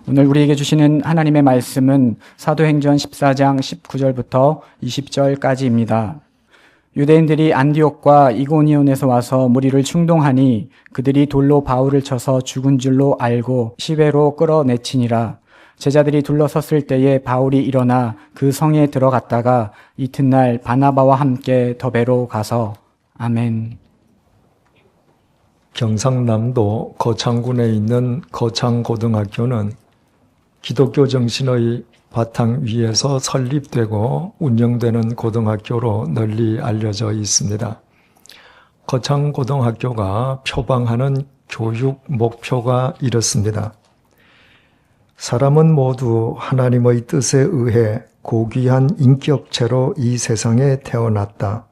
오늘 우리에게 주시는 하나님의 말씀은 사도행전 14장 19절부터 20절까지입니다. 유대인들이 안디옥과 이고니온에서 와서 무리를 충동하니 그들이 돌로 바울을 쳐서 죽은 줄로 알고 시외로 끌어내치니라. 제자들이 둘러섰을 때에 바울이 일어나 그 성에 들어갔다가 이튿날 바나바와 함께 더베로 가서 아멘. 경상남도 거창군에 있는 거창고등학교는 기독교 정신의 바탕 위에서 설립되고 운영되는 고등학교로 널리 알려져 있습니다. 거창고등학교가 표방하는 교육 목표가 이렇습니다. 사람은 모두 하나님의 뜻에 의해 고귀한 인격체로 이 세상에 태어났다.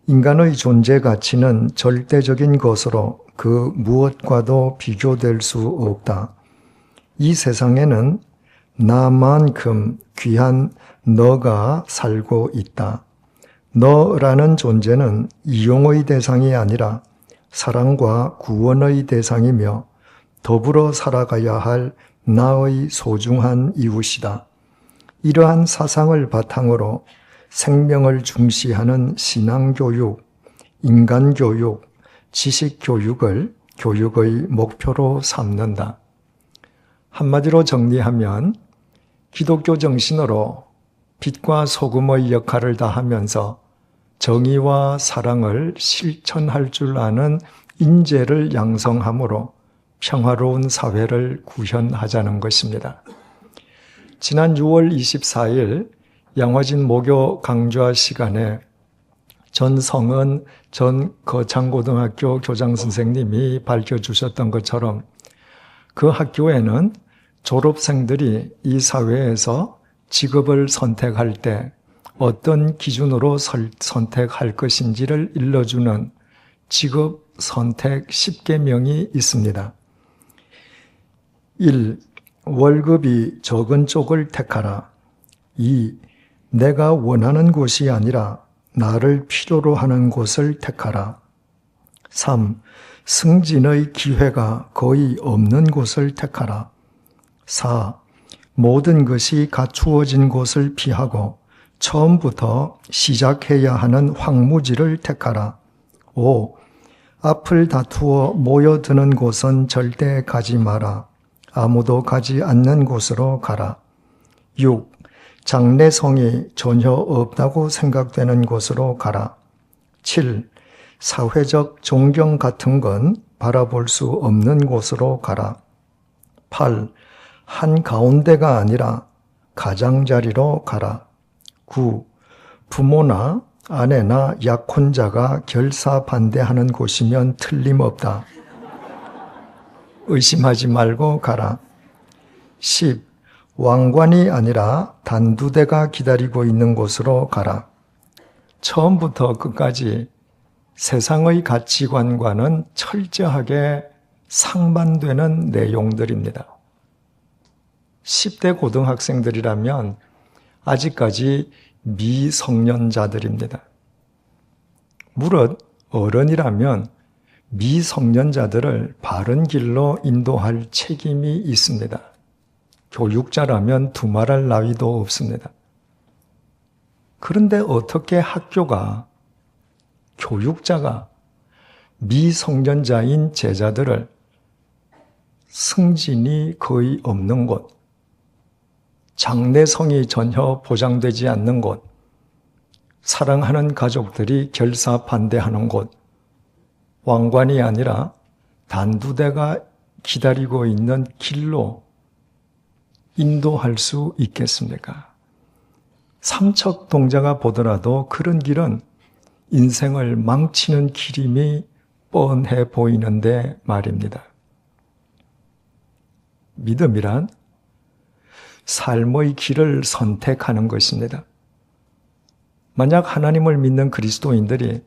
인간의 존재 가치는 절대적인 것으로 그 무엇과도 비교될 수 없다. 이 세상에는 나만큼 귀한 너가 살고 있다. 너라는 존재는 이용의 대상이 아니라 사랑과 구원의 대상이며 더불어 살아가야 할 나의 소중한 이웃이다. 이러한 사상을 바탕으로 생명을 중시하는 신앙교육, 인간교육, 지식교육을 교육의 목표로 삼는다. 한마디로 정리하면 기독교 정신으로 빛과 소금의 역할을 다하면서 정의와 사랑을 실천할 줄 아는 인재를 양성함으로 평화로운 사회를 구현하자는 것입니다. 지난 6월 24일 양화진 모교 강좌 시간에 전성은 전 거창고등학교 교장선생님이 밝혀주셨던 것처럼 그 학교에는 졸업생들이 이 사회에서 직업을 선택할 때 어떤 기준으로 선택할 것인지를 일러주는 직업 선택 10계명이 있습니다. 1. 월급이 적은 쪽을 택하라. 2. 내가 원하는 곳이 아니라 나를 필요로 하는 곳을 택하라. 3. 승진의 기회가 거의 없는 곳을 택하라. 4. 모든 것이 갖추어진 곳을 피하고 처음부터 시작해야 하는 황무지를 택하라. 5. 앞을 다투어 모여드는 곳은 절대 가지 마라. 아무도 가지 않는 곳으로 가라. 6. 장래성이 전혀 없다고 생각되는 곳으로 가라. 7. 사회적 존경 같은 건 바라볼 수 없는 곳으로 가라. 8. 한가운데가 아니라 가장자리로 가라. 9. 부모나 아내나 약혼자가 결사반대하는 곳이면 틀림없다. 의심하지 말고 가라. 10. 왕관이 아니라 단두대가 기다리고 있는 곳으로 가라. 처음부터 끝까지 세상의 가치관과는 철저하게 상반되는 내용들입니다. 10대 고등학생들이라면 아직까지 미성년자들입니다. 무릇 어른이라면 미성년자들을 바른 길로 인도할 책임이 있습니다. 교육자라면 두말할 나위도 없습니다. 그런데 어떻게 학교가, 교육자가 미성년자인 제자들을 승진이 거의 없는 곳, 장래성이 전혀 보장되지 않는 곳, 사랑하는 가족들이 결사반대하는 곳, 왕관이 아니라 단두대가 기다리고 있는 길로 인도할 수 있겠습니까? 삼척동자가 보더라도 그런 길은 인생을 망치는 길임이 뻔해 보이는데 말입니다. 믿음이란 삶의 길을 선택하는 것입니다. 만약 하나님을 믿는 그리스도인들이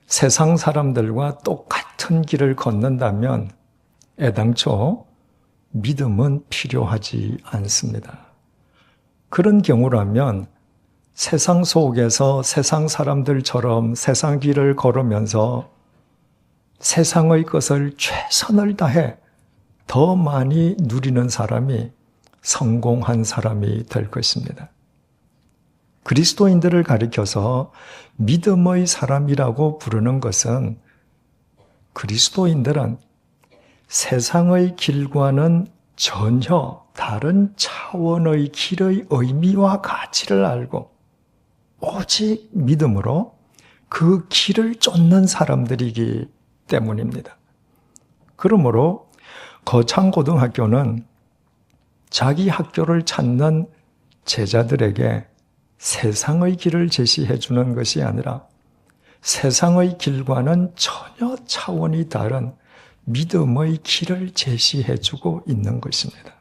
세상 사람들과 똑같은 길을 걷는다면 애당초 믿음은 필요하지 않습니다. 그런 경우라면 세상 속에서 세상 사람들처럼 세상 길을 걸으면서 세상의 것을 최선을 다해 더 많이 누리는 사람이 성공한 사람이 될 것입니다. 그리스도인들을 가리켜서 믿음의 사람이라고 부르는 것은 그리스도인들은 세상의 길과는 전혀 다른 차원의 길의 의미와 가치를 알고 오직 믿음으로 그 길을 쫓는 사람들이기 때문입니다. 그러므로 거창고등학교는 자기 학교를 찾는 제자들에게 세상의 길을 제시해 주는 것이 아니라 세상의 길과는 전혀 차원이 다른 믿음의 길을 제시해 주고 있는 것입니다.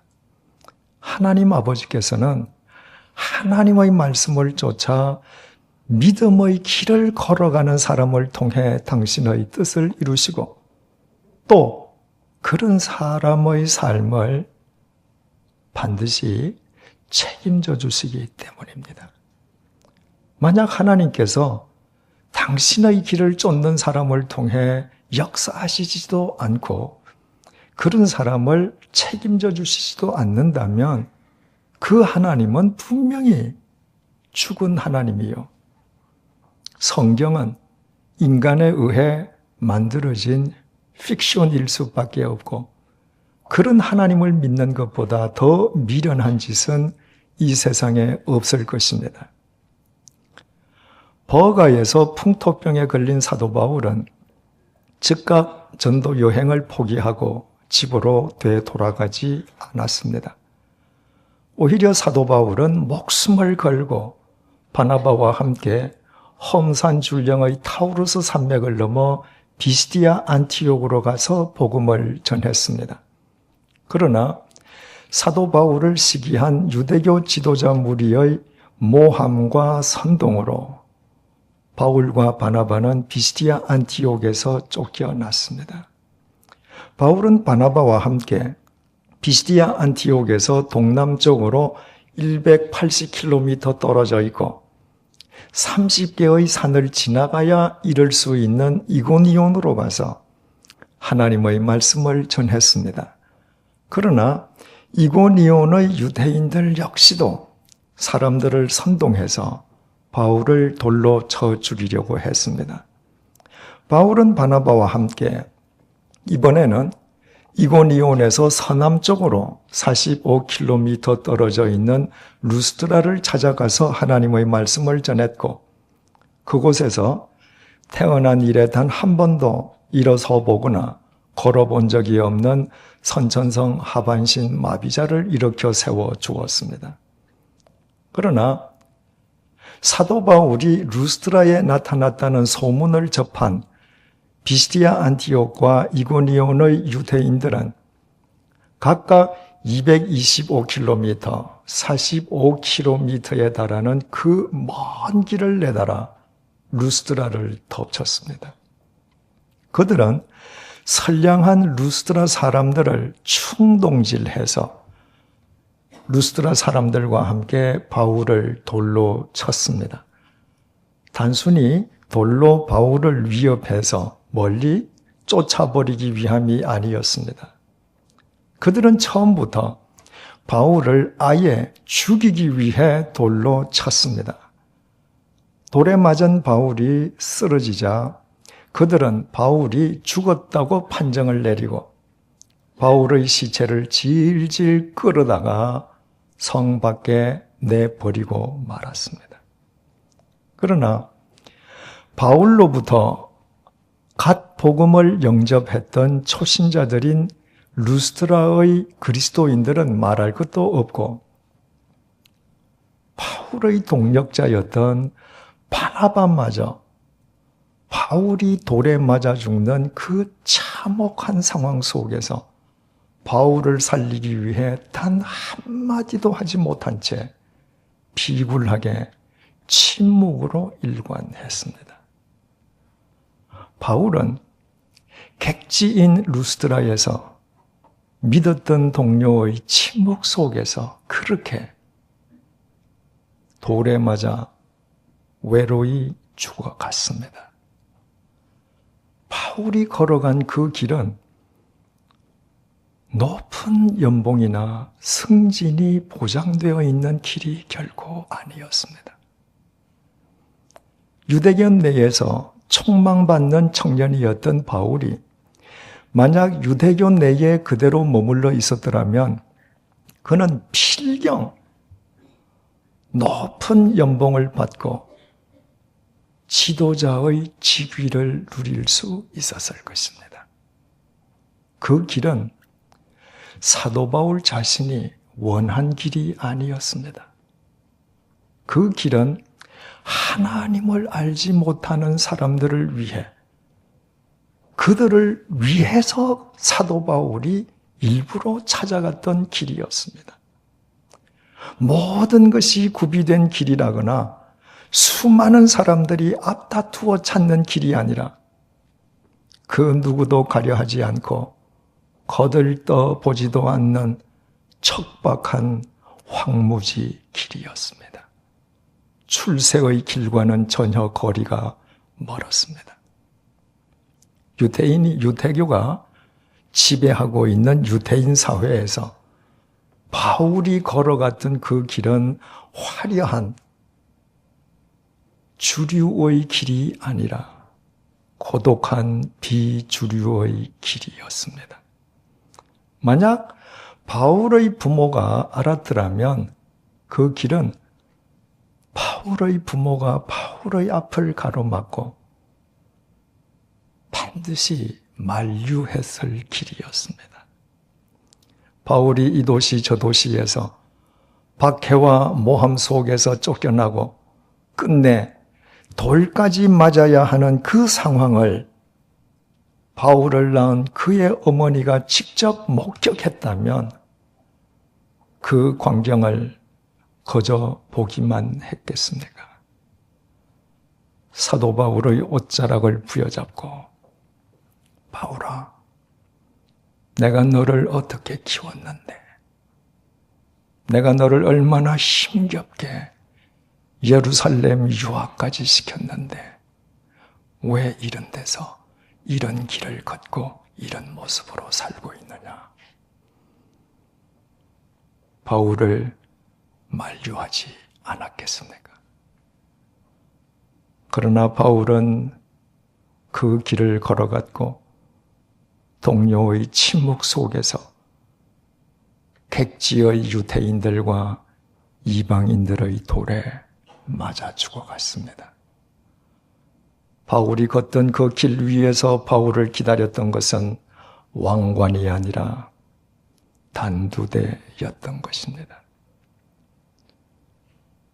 하나님 아버지께서는 하나님의 말씀을 쫓아 믿음의 길을 걸어가는 사람을 통해 당신의 뜻을 이루시고 또 그런 사람의 삶을 반드시 책임져 주시기 때문입니다. 만약 하나님께서 당신의 길을 쫓는 사람을 통해 역사하시지도 않고 그런 사람을 책임져 주시지도 않는다면 그 하나님은 분명히 죽은 하나님이요. 성경은 인간에 의해 만들어진 픽션일 수밖에 없고 그런 하나님을 믿는 것보다 더 미련한 짓은 이 세상에 없을 것입니다. 버가에서 풍토병에 걸린 사도 바울은 즉각 전도 여행을 포기하고 집으로 되돌아가지 않았습니다. 오히려 사도 바울은 목숨을 걸고 바나바와 함께 험산 줄령의 타우루스 산맥을 넘어 비시디아 안티옥으로 가서 복음을 전했습니다. 그러나 사도 바울을 시기한 유대교 지도자 무리의 모함과 선동으로 바울과 바나바는 비시디아 안티옥에서 쫓겨났습니다. 바울은 바나바와 함께 비시디아 안티옥에서 동남쪽으로 180km 떨어져 있고 30개의 산을 지나가야 이를 수 있는 이고니온으로 가서 하나님의 말씀을 전했습니다. 그러나 이고니온의 유대인들 역시도 사람들을 선동해서 바울을 돌로 쳐 죽이려고 했습니다. 바울은 바나바와 함께 이번에는 이고니온에서 서남쪽으로 45km 떨어져 있는 루스드라를 찾아가서 하나님의 말씀을 전했고 그곳에서 태어난 이래 단 한 번도 일어서 보거나 걸어본 적이 없는 선천성 하반신 마비자를 일으켜 세워 주었습니다. 그러나 사도 바울이 루스드라에 나타났다는 소문을 접한 비시디아 안티옥과 이고니온의 유대인들은 각각 225km, 45km에 달하는 그 먼 길을 내달아 루스드라를 덮쳤습니다. 그들은 선량한 루스드라 사람들을 충동질해서 루스드라 사람들과 함께 바울을 돌로 쳤습니다. 단순히 돌로 바울을 위협해서 멀리 쫓아버리기 위함이 아니었습니다. 그들은 처음부터 바울을 아예 죽이기 위해 돌로 쳤습니다. 돌에 맞은 바울이 쓰러지자 그들은 바울이 죽었다고 판정을 내리고 바울의 시체를 질질 끌어다가 성 밖에 내버리고 말았습니다. 그러나 바울로부터 갓 복음을 영접했던 초신자들인 루스드라의 그리스도인들은 말할 것도 없고 바울의 동력자였던 바나바마저 바울이 돌에 맞아 죽는 그 참혹한 상황 속에서 바울을 살리기 위해 단 한마디도 하지 못한 채 비굴하게 침묵으로 일관했습니다. 바울은 객지인 루스드라에서 믿었던 동료의 침묵 속에서 그렇게 돌에 맞아 외로이 죽어갔습니다. 바울이 걸어간 그 길은 높은 연봉이나 승진이 보장되어 있는 길이 결코 아니었습니다. 유대교 내에서 촉망받는 청년이었던 바울이 만약 유대교 내에 그대로 머물러 있었더라면 그는 필경 높은 연봉을 받고 지도자의 직위를 누릴 수 있었을 것입니다. 그 길은 사도 바울 자신이 원한 길이 아니었습니다. 그 길은 하나님을 알지 못하는 사람들을 위해, 그들을 위해서 사도 바울이 일부러 찾아갔던 길이었습니다. 모든 것이 구비된 길이라거나 수많은 사람들이 앞다투어 찾는 길이 아니라 그 누구도 가려하지 않고 거들떠 보지도 않는 척박한 황무지 길이었습니다. 출세의 길과는 전혀 거리가 멀었습니다. 유대교가 지배하고 있는 유대인 사회에서 바울이 걸어갔던 그 길은 화려한 주류의 길이 아니라 고독한 비주류의 길이었습니다. 만약 바울의 부모가 알았더라면 그 길은 바울의 부모가 바울의 앞을 가로막고 반드시 만류했을 길이었습니다. 바울이 이 도시 저 도시에서 박해와 모함 속에서 쫓겨나고 끝내 돌까지 맞아야 하는 그 상황을 바울을 낳은 그의 어머니가 직접 목격했다면 그 광경을 거저 보기만 했겠습니까? 사도 바울의 옷자락을 부여잡고 바울아, 내가 너를 어떻게 키웠는데, 내가 너를 얼마나 힘겹게 예루살렘 유학까지 시켰는데 왜 이런 데서 이런 길을 걷고 이런 모습으로 살고 있느냐? 바울을 만류하지 않았겠습니까? 그러나 바울은 그 길을 걸어갔고 동료의 침묵 속에서 객지의 유대인들과 이방인들의 돌에 맞아 죽어갔습니다. 바울이 걷던 그 길 위에서 바울을 기다렸던 것은 왕관이 아니라 단두대였던 것입니다.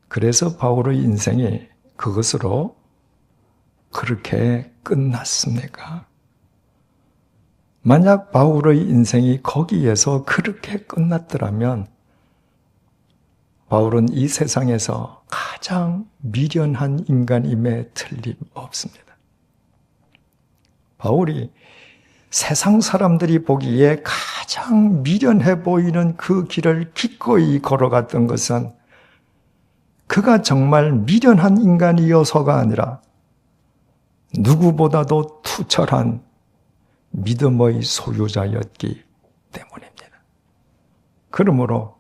그래서 바울의 인생이 그것으로 그렇게 끝났습니까? 만약 바울의 인생이 거기에서 그렇게 끝났더라면 바울은 이 세상에서 가장 미련한 인간임에 틀림없습니다. 바울이 세상 사람들이 보기에 가장 미련해 보이는 그 길을 기꺼이 걸어갔던 것은 그가 정말 미련한 인간이어서가 아니라 누구보다도 투철한 믿음의 소유자였기 때문입니다. 그러므로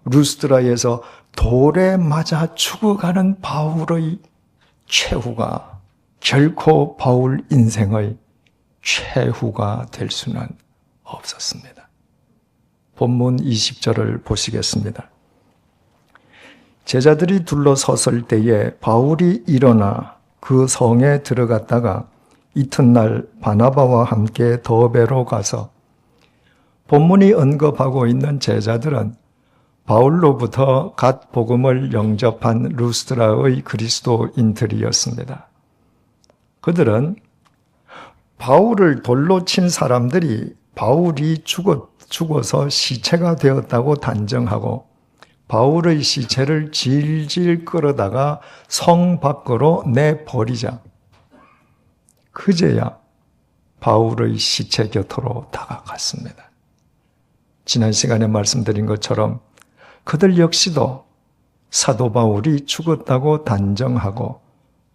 루스드라에서 돌에 맞아 죽어가는 바울의 최후가 결코 바울 인생의 최후가 될 수는 없었습니다. 본문 20절을 보시겠습니다. 제자들이 둘러섰을 때에 바울이 일어나 그 성에 들어갔다가 이튿날 바나바와 함께 더베로 가서 본문이 언급하고 있는 제자들은 바울로부터 갓 복음을 영접한 루스드라의 그리스도인들이었습니다. 그들은 바울을 돌로 친 사람들이 바울이 죽어서 시체가 되었다고 단정하고 바울의 시체를 질질 끌어다가 성 밖으로 내버리자 그제야 바울의 시체 곁으로 다가갔습니다. 지난 시간에 말씀드린 것처럼 그들 역시도 사도 바울이 죽었다고 단정하고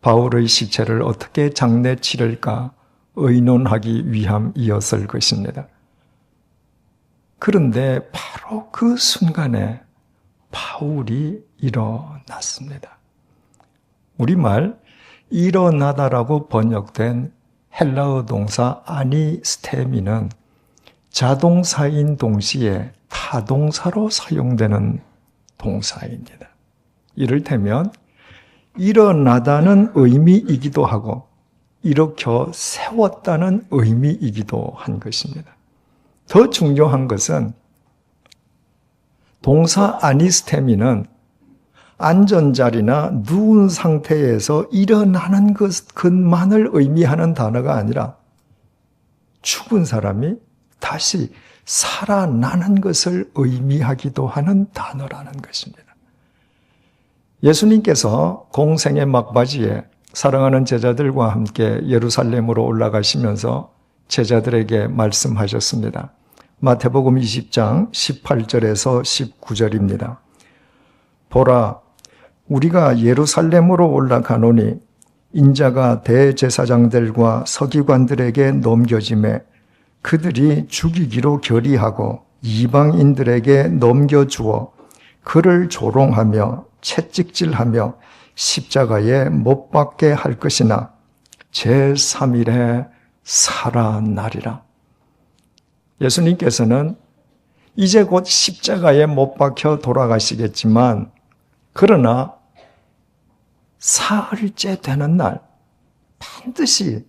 바울의 시체를 어떻게 장례 치를까 의논하기 위함이었을 것입니다. 그런데 바로 그 순간에 바울이 일어났습니다. 우리말 일어나다라고 번역된 헬라어 동사 아니스테미는 자동사인 동시에 타동사로 사용되는 동사입니다. 이를테면 일어나다는 의미이기도 하고 일으켜 세웠다는 의미이기도 한 것입니다. 더 중요한 것은 동사 아니스테미는 앉은 자리나 누운 상태에서 일어나는 것만을 의미하는 단어가 아니라 죽은 사람이 다시 살아나는 것을 의미하기도 하는 단어라는 것입니다. 예수님께서 공생의 막바지에 사랑하는 제자들과 함께 예루살렘으로 올라가시면서 제자들에게 말씀하셨습니다. 마태복음 20장 18절에서 19절입니다. 보라, 우리가 예루살렘으로 올라가노니 인자가 대제사장들과 서기관들에게 넘겨짐에 그들이 죽이기로 결의하고 이방인들에게 넘겨주어 그를 조롱하며 채찍질하며 십자가에 못 박게 할 것이나 제3일에 살아나리라. 예수님께서는 이제 곧 십자가에 못 박혀 돌아가시겠지만 그러나 사흘째 되는 날 반드시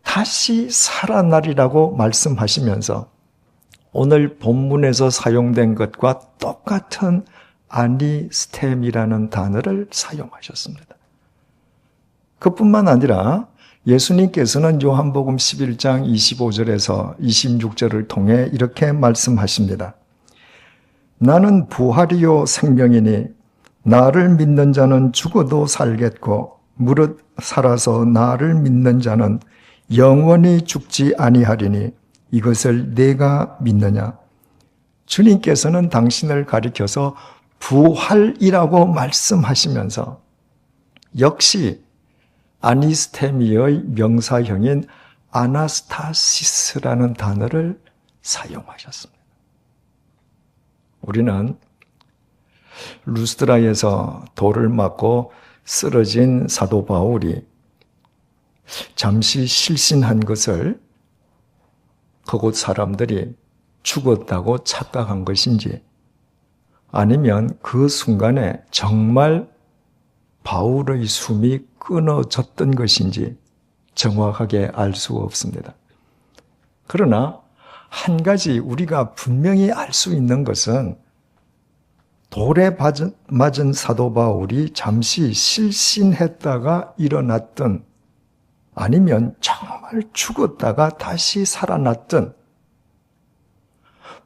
다시 살아나리라고 말씀하시면서 오늘 본문에서 사용된 것과 똑같은 아니스템이라는 단어를 사용하셨습니다. 그뿐만 아니라 예수님께서는 요한복음 11장 25절에서 26절을 통해 이렇게 말씀하십니다. 나는 부활이요 생명이니 나를 믿는 자는 죽어도 살겠고 무릇 살아서 나를 믿는 자는 영원히 죽지 아니하리니 이것을 내가 믿느냐. 주님께서는 당신을 가리켜서 부활이라고 말씀하시면서 역시 아니스테미의 명사형인 아나스타시스라는 단어를 사용하셨습니다. 우리는 루스드라에서 돌을 맞고 쓰러진 사도 바울이 잠시 실신한 것을 그곳 사람들이 죽었다고 착각한 것인지 아니면 그 순간에 정말 바울의 숨이 끊어졌던 것인지 정확하게 알 수 없습니다. 그러나 한 가지 우리가 분명히 알 수 있는 것은 돌에 맞은 사도 바울이 잠시 실신했다가 일어났던 아니면 정말 죽었다가 다시 살아났던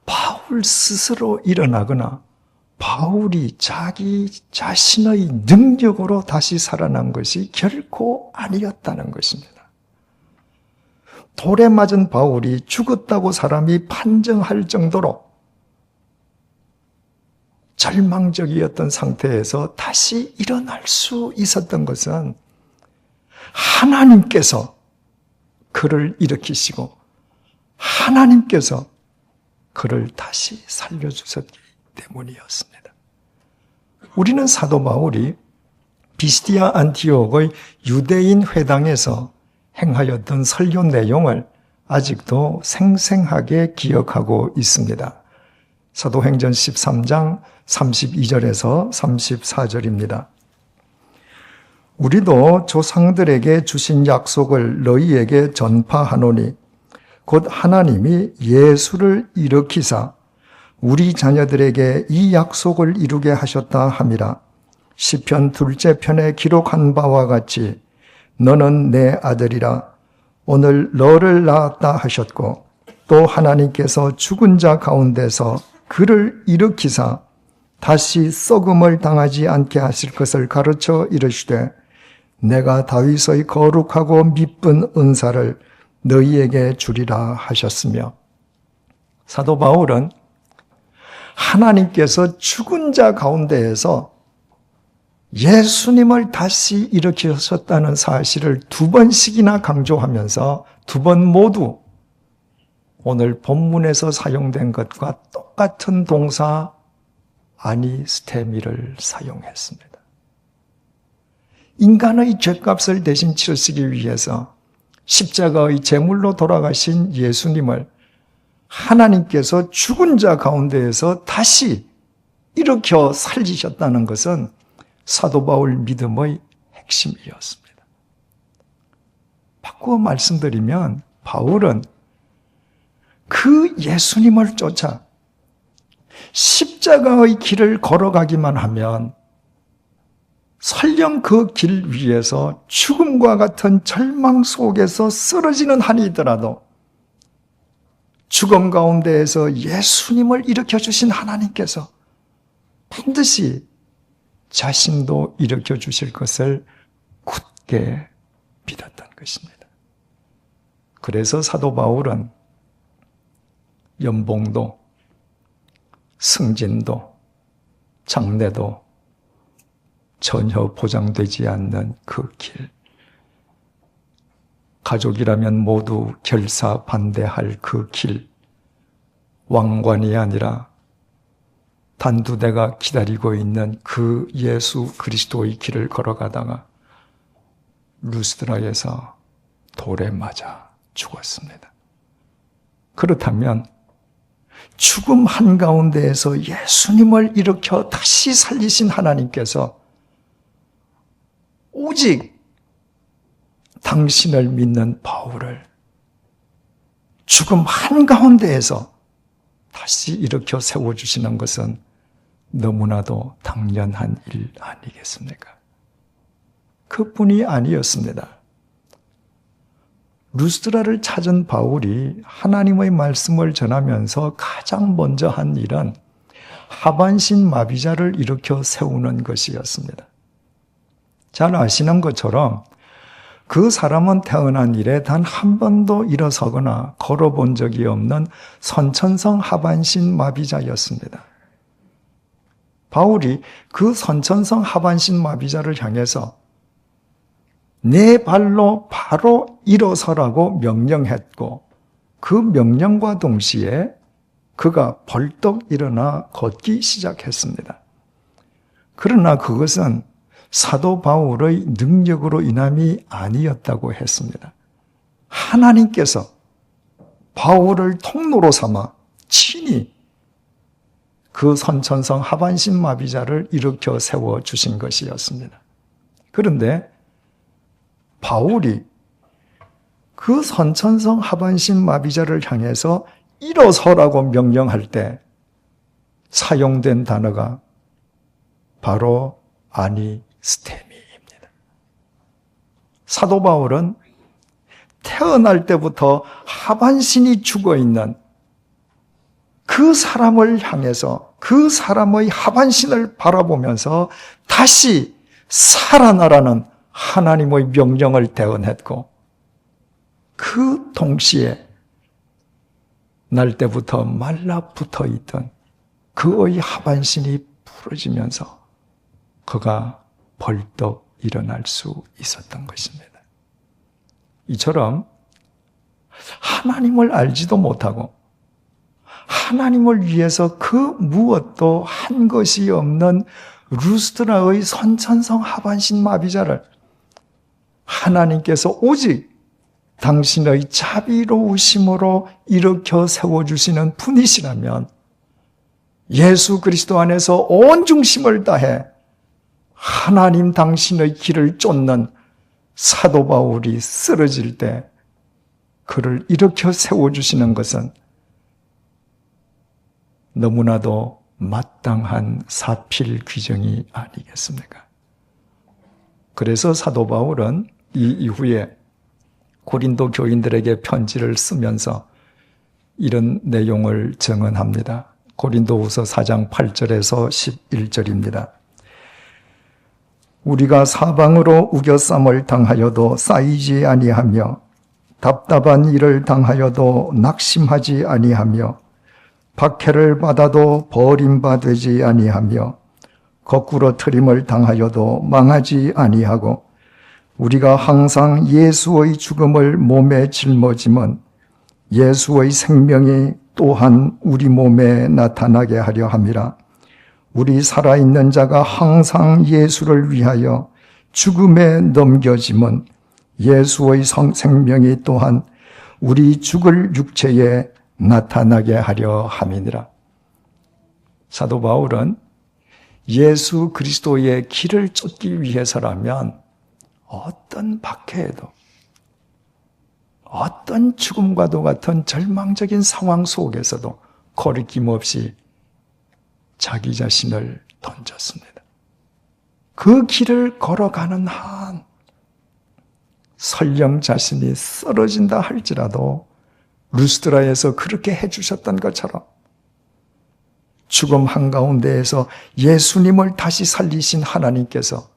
바울 스스로 일어나거나 바울이 자기 자신의 능력으로 다시 살아난 것이 결코 아니었다는 것입니다. 돌에 맞은 바울이 죽었다고 사람이 판정할 정도로 절망적이었던 상태에서 다시 일어날 수 있었던 것은 하나님께서 그를 일으키시고 하나님께서 그를 다시 살려주셨기 때문이었습니다. 우리는 사도 바울이 비스디아 안티옥의 유대인 회당에서 행하였던 설교 내용을 아직도 생생하게 기억하고 있습니다. 사도행전 13장 32절에서 34절입니다. 우리도 조상들에게 주신 약속을 너희에게 전파하노니 곧 하나님이 예수를 일으키사 우리 자녀들에게 이 약속을 이루게 하셨다 함이라. 시편 2째 편에 기록한 바와 같이 너는 내 아들이라 오늘 너를 낳았다 하셨고 또 하나님께서 죽은 자 가운데서 그를 일으키사 다시 썩음을 당하지 않게 하실 것을 가르쳐 이르시되 내가 다윗의 거룩하고 미쁜 은사를 너희에게 주리라 하셨으며 사도 바울은 하나님께서 죽은 자 가운데에서 예수님을 다시 일으키셨다는 사실을 2번씩이나 강조하면서 2번 모두 오늘 본문에서 사용된 것과 똑같은 동사 아니스테미를 사용했습니다. 인간의 죄값을 대신 치르시기 위해서 십자가의 제물로 돌아가신 예수님을 하나님께서 죽은 자 가운데에서 다시 일으켜 살리셨다는 것은 사도 바울 믿음의 핵심이었습니다. 바꾸어 말씀드리면 바울은 그 예수님을 쫓아 십자가의 길을 걸어가기만 하면 설령 그 길 위에서 죽음과 같은 절망 속에서 쓰러지는 한이더라도 죽음 가운데에서 예수님을 일으켜주신 하나님께서 반드시 자신도 일으켜주실 것을 굳게 믿었던 것입니다. 그래서 사도 바울은 연봉도, 승진도, 장래도 전혀 보장되지 않는 그 길, 가족이라면 모두 결사 반대할 그 길, 왕관이 아니라 단두대가 기다리고 있는 그 예수 그리스도의 길을 걸어가다가 루스드라에서 돌에 맞아 죽었습니다. 그렇다면 죽음 한가운데에서 예수님을 일으켜 다시 살리신 하나님께서 오직 당신을 믿는 바울을 죽음 한가운데에서 다시 일으켜 세워주시는 것은 너무나도 당연한 일 아니겠습니까? 그뿐이 아니었습니다. 루스드라를 찾은 바울이 하나님의 말씀을 전하면서 가장 먼저 한 일은 하반신 마비자를 일으켜 세우는 것이었습니다. 잘 아시는 것처럼 그 사람은 태어난 이래 단 한 번도 일어서거나 걸어본 적이 없는 선천성 하반신 마비자였습니다. 바울이 그 선천성 하반신 마비자를 향해서 내 발로 바로 일어서라고 명령했고 그 명령과 동시에 그가 벌떡 일어나 걷기 시작했습니다. 그러나 그것은 사도 바울의 능력으로 인함이 아니었다고 했습니다. 하나님께서 바울을 통로로 삼아 친히 그 선천성 하반신 마비자를 일으켜 세워주신 것이었습니다. 그런데 바울이 그 선천성 하반신 마비자를 향해서 일어서라고 명령할 때 사용된 단어가 바로 아니스테미입니다. 사도 바울은 태어날 때부터 하반신이 죽어있는 그 사람을 향해서 그 사람의 하반신을 바라보면서 다시 살아나라는 하나님의 명령을 대언했고 그 동시에 날 때부터 말라붙어 있던 그의 하반신이 부러지면서 그가 벌떡 일어날 수 있었던 것입니다. 이처럼 하나님을 알지도 못하고 하나님을 위해서 그 무엇도 한 것이 없는 루스드라의 선천성 하반신 마비자를 하나님께서 오직 당신의 자비로우심으로 일으켜 세워주시는 분이시라면 예수 그리스도 안에서 온 중심을 다해 하나님 당신의 길을 쫓는 사도 바울이 쓰러질 때 그를 일으켜 세워주시는 것은 너무나도 마땅한 사필 규정이 아니겠습니까? 그래서 사도 바울은 이 이후에 고린도 교인들에게 편지를 쓰면서 이런 내용을 증언합니다. 고린도후서 4장 8절에서 11절입니다. 우리가 사방으로 우겨쌈을 당하여도 쌓이지 아니하며 답답한 일을 당하여도 낙심하지 아니하며 박해를 받아도 버림받지 아니하며 거꾸로 트림을 당하여도 망하지 아니하고 우리가 항상 예수의 죽음을 몸에 짊어짐은 예수의 생명이 또한 우리 몸에 나타나게 하려 함이라. 우리 살아있는 자가 항상 예수를 위하여 죽음에 넘겨짐은 예수의 생명이 또한 우리 죽을 육체에 나타나게 하려 함이니라. 사도 바울은 예수 그리스도의 길을 쫓기 위해서라면 어떤 박해에도, 어떤 죽음과도 같은 절망적인 상황 속에서도 거리낌 없이 자기 자신을 던졌습니다. 그 길을 걸어가는 한 설령 자신이 쓰러진다 할지라도 루스드라에서 그렇게 해주셨던 것처럼 죽음 한가운데에서 예수님을 다시 살리신 하나님께서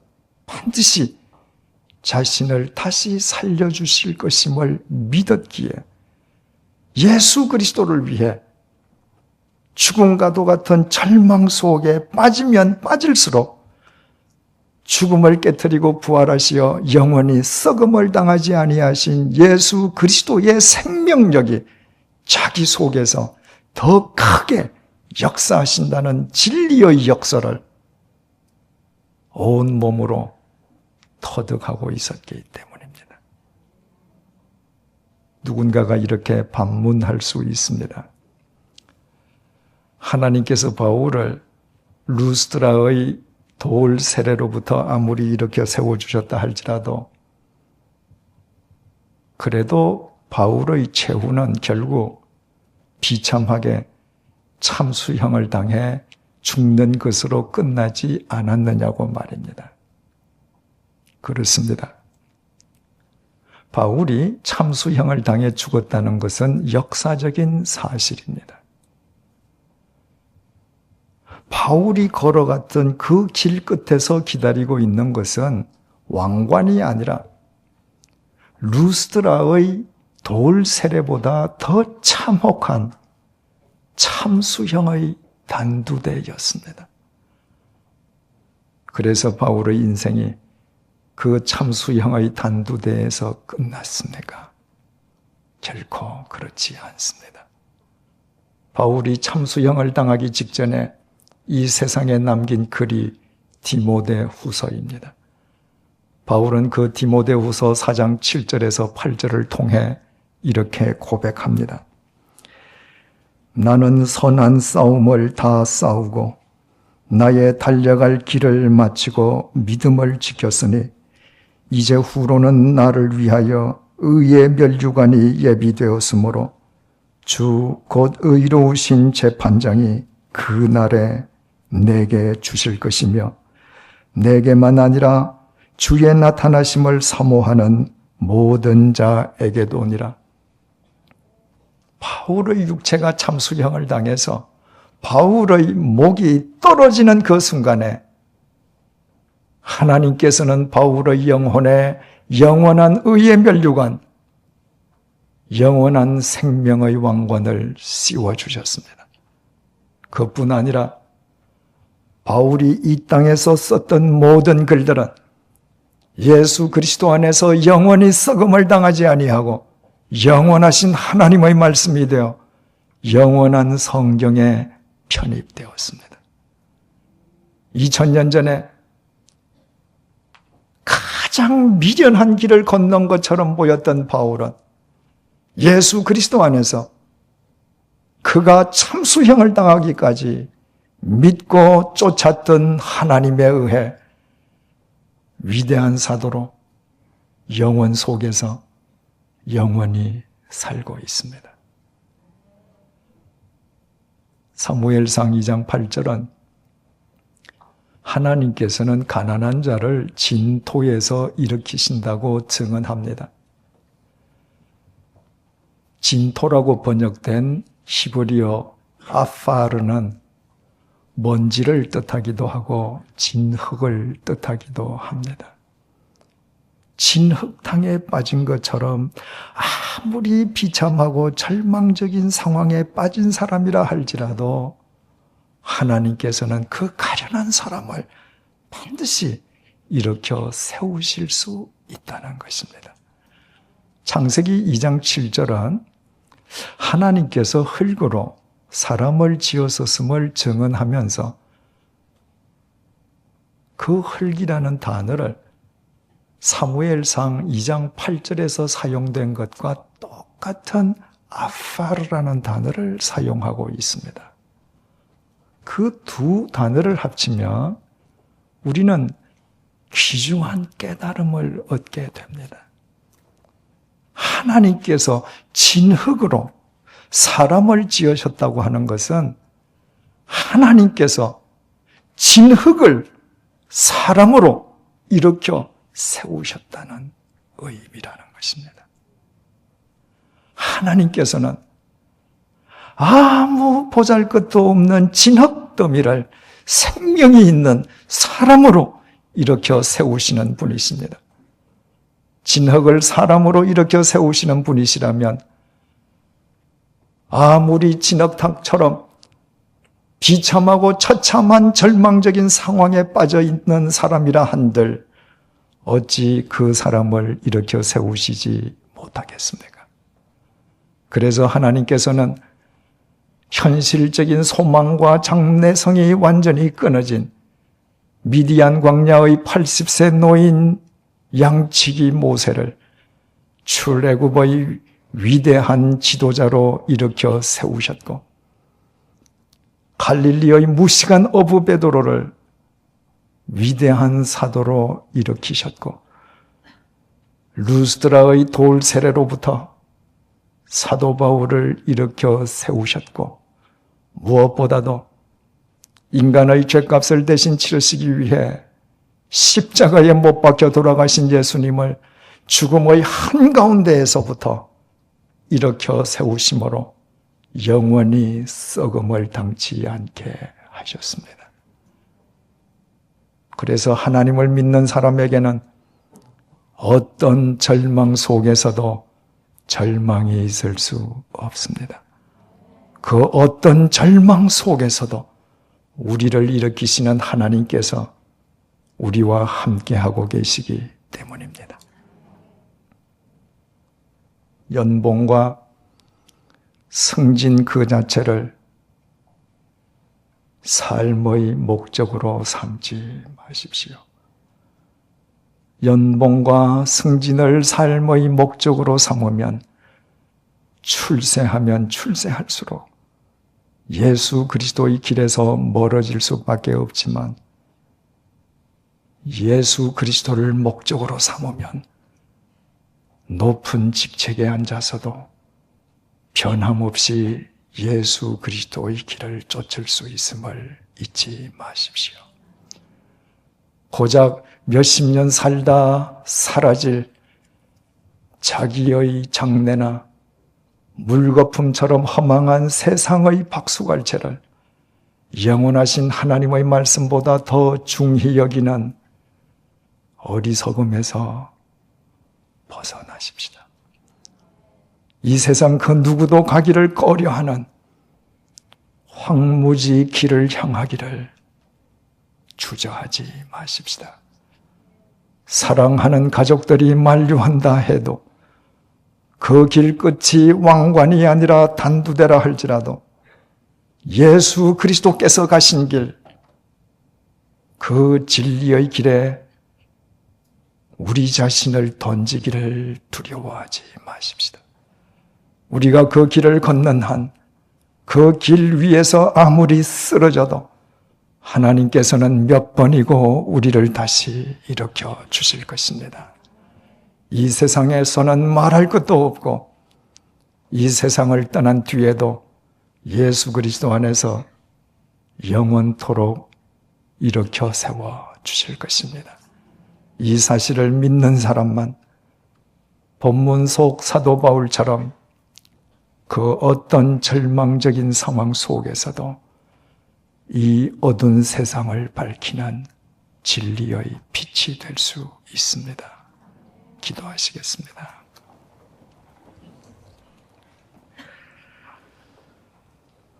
반드시 자신을 다시 살려주실 것임을 믿었기에 예수 그리스도를 위해 죽음과도 같은 절망 속에 빠지면 빠질수록 죽음을 깨뜨리고 부활하시어 영원히 썩음을 당하지 아니하신 예수 그리스도의 생명력이 자기 속에서 더 크게 역사하신다는 진리의 역사를 온 몸으로 터득하고 있었기 때문입니다. 누군가가 이렇게 반문할 수 있습니다. 하나님께서 바울을 루스드라의 돌 세례로부터 아무리 일으켜 세워주셨다 할지라도 그래도 바울의 최후는 결국 비참하게 참수형을 당해 죽는 것으로 끝나지 않았느냐고 말입니다. 그렇습니다. 바울이 참수형을 당해 죽었다는 것은 역사적인 사실입니다. 바울이 걸어갔던 그 길 끝에서 기다리고 있는 것은 왕관이 아니라 루스드라의 돌 세례보다 더 참혹한 참수형의 단두대였습니다. 그래서 바울의 인생이 그 참수형의 단두대에서 끝났습니까? 결코 그렇지 않습니다. 바울이 참수형을 당하기 직전에 이 세상에 남긴 글이 디모데 후서입니다. 바울은 그 디모데 후서 4장 7절에서 8절을 통해 이렇게 고백합니다. 나는 선한 싸움을 다 싸우고 나의 달려갈 길을 마치고 믿음을 지켰으니 이제 후로는 나를 위하여 의의 면류관이 예비되었으므로 주 곧 의로우신 재판장이 그 날에 내게 주실 것이며 내게만 아니라 주의 나타나심을 사모하는 모든 자에게도니라. 바울의 육체가 참수형을 당해서 바울의 목이 떨어지는 그 순간에 하나님께서는 바울의 영혼에 영원한 의의 면류관, 영원한 생명의 왕관을 씌워주셨습니다. 그뿐 아니라 바울이 이 땅에서 썼던 모든 글들은 예수 그리스도 안에서 영원히 썩음을 당하지 아니하고 영원하신 하나님의 말씀이 되어 영원한 성경에 편입되었습니다. 2000년 전에 가장 미련한 길을 건넌 것처럼 보였던 바울은 예수 그리스도 안에서 그가 참수형을 당하기까지 믿고 쫓았던 하나님에 의해 위대한 사도로 영원 속에서 영원히 살고 있습니다. 사무엘상 2장 8절은 하나님께서는 가난한 자를 진토에서 일으키신다고 증언합니다. 진토라고 번역된 히브리어 아파르는 먼지를 뜻하기도 하고 진흙을 뜻하기도 합니다. 진흙탕에 빠진 것처럼 아무리 비참하고 절망적인 상황에 빠진 사람이라 할지라도 하나님께서는 그 가련한 사람을 반드시 일으켜 세우실 수 있다는 것입니다. 창세기 2장 7절은 하나님께서 흙으로 사람을 지었었음을 증언하면서 그 흙이라는 단어를 사무엘상 2장 8절에서 사용된 것과 똑같은 아파르라는 단어를 사용하고 있습니다. 그 두 단어를 합치면 우리는 귀중한 깨달음을 얻게 됩니다. 하나님께서 진흙으로 사람을 지으셨다고 하는 것은 하나님께서 진흙을 사람으로 일으켜 세우셨다는 의미라는 것입니다. 하나님께서는 아무 보잘것도 없는 진흙 더미를 생명이 있는 사람으로 일으켜 세우시는 분이십니다. 진흙을 사람으로 일으켜 세우시는 분이시라면 아무리 진흙탕처럼 비참하고 처참한 절망적인 상황에 빠져 있는 사람이라 한들 어찌 그 사람을 일으켜 세우시지 못하겠습니까? 그래서 하나님께서는 현실적인 소망과 장래성이 완전히 끊어진 미디안 광야의 80세 노인 양치기 모세를 출애굽의 위대한 지도자로 일으켜 세우셨고 갈릴리의 무시간 어부 베드로를 위대한 사도로 일으키셨고 루스드라의 돌 세례로부터 사도 바울을 일으켜 세우셨고 무엇보다도 인간의 죄값을 대신 치르시기 위해 십자가에 못 박혀 돌아가신 예수님을 죽음의 한가운데에서부터 일으켜 세우심으로 영원히 썩음을 당치 않게 하셨습니다. 그래서 하나님을 믿는 사람에게는 어떤 절망 속에서도 절망이 있을 수 없습니다. 그 어떤 절망 속에서도 우리를 일으키시는 하나님께서 우리와 함께하고 계시기 때문입니다. 연봉과 승진 그 자체를 삶의 목적으로 삼지 마십시오. 연봉과 승진을 삶의 목적으로 삼으면 출세하면 출세할수록 예수 그리스도의 길에서 멀어질 수밖에 없지만 예수 그리스도를 목적으로 삼으면 높은 직책에 앉아서도 변함없이 예수 그리스도의 길을 쫓을 수 있음을 잊지 마십시오. 고작 몇십 년 살다 사라질 자기의 장래나 물거품처럼 허망한 세상의 박수갈채를 영원하신 하나님의 말씀보다 더 중히 여기는 어리석음에서 벗어나십시다. 이 세상 그 누구도 가기를 꺼려하는 황무지 길을 향하기를 주저하지 마십시다. 사랑하는 가족들이 만류한다 해도 그 길 끝이 왕관이 아니라 단두대라 할지라도 예수 그리스도께서 가신 길, 그 진리의 길에 우리 자신을 던지기를 두려워하지 마십시다. 우리가 그 길을 걷는 한 그 길 위에서 아무리 쓰러져도 하나님께서는 몇 번이고 우리를 다시 일으켜 주실 것입니다. 이 세상에서는 말할 것도 없고 이 세상을 떠난 뒤에도 예수 그리스도 안에서 영원토록 일으켜 세워 주실 것입니다. 이 사실을 믿는 사람만 본문 속 사도 바울처럼 그 어떤 절망적인 상황 속에서도 이 어두운 세상을 밝히는 진리의 빛이 될 수 있습니다. 기도하시겠습니다.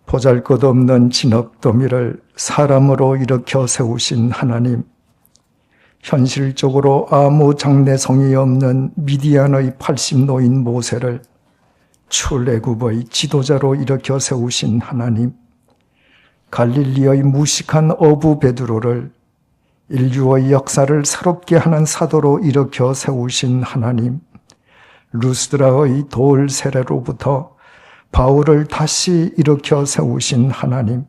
보잘것없는 진흙더미를 사람으로 일으켜 세우신 하나님, 현실적으로 아무 장래성이 없는 미디안의 80노인 모세를 출애굽의 지도자로 일으켜 세우신 하나님, 갈릴리의 무식한 어부 베드로를 인류의 역사를 새롭게 하는 사도로 일으켜 세우신 하나님, 루스드라의 돌 세례로부터 바울을 다시 일으켜 세우신 하나님,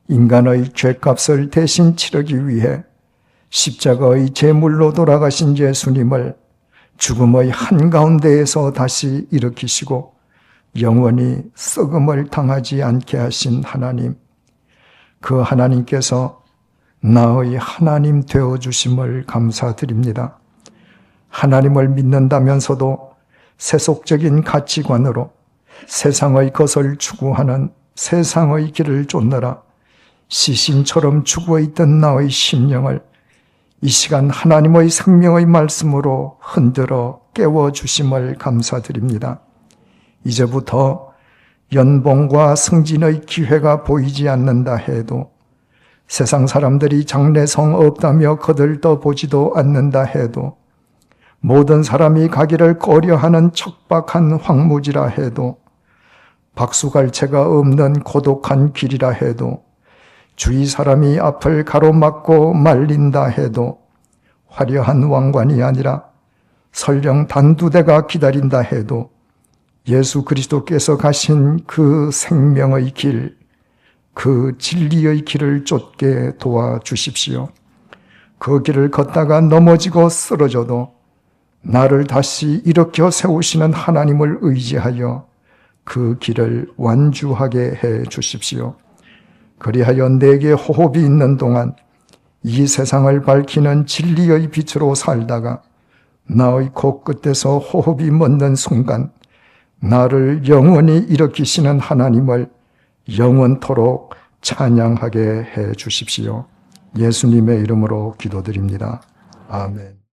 인간의 죄값을 대신 치르기 위해 십자가의 제물로 돌아가신 예수님을 죽음의 한가운데에서 다시 일으키시고 영원히 썩음을 당하지 않게 하신 하나님, 그 하나님께서 나의 하나님 되어주심을 감사드립니다. 하나님을 믿는다면서도 세속적인 가치관으로 세상의 것을 추구하는 세상의 길을 쫓느라 시신처럼 죽어있던 나의 심령을 이 시간 하나님의 생명의 말씀으로 흔들어 깨워주심을 감사드립니다. 이제부터 연봉과 승진의 기회가 보이지 않는다 해도, 세상 사람들이 장래성 없다며 거들떠 보지도 않는다 해도, 모든 사람이 가기를 꺼려하는 척박한 황무지라 해도, 박수갈채가 없는 고독한 길이라 해도, 주위 사람이 앞을 가로막고 말린다 해도, 화려한 왕관이 아니라 설령 단두대가 기다린다 해도 예수 그리스도께서 가신 그 생명의 길, 그 진리의 길을 쫓게 도와주십시오. 그 길을 걷다가 넘어지고 쓰러져도 나를 다시 일으켜 세우시는 하나님을 의지하여 그 길을 완주하게 해 주십시오. 그리하여 내게 호흡이 있는 동안 이 세상을 밝히는 진리의 빛으로 살다가 나의 코끝에서 호흡이 멎는 순간 나를 영원히 일으키시는 하나님을 영원토록 찬양하게 해 주십시오. 예수님의 이름으로 기도드립니다. 아멘.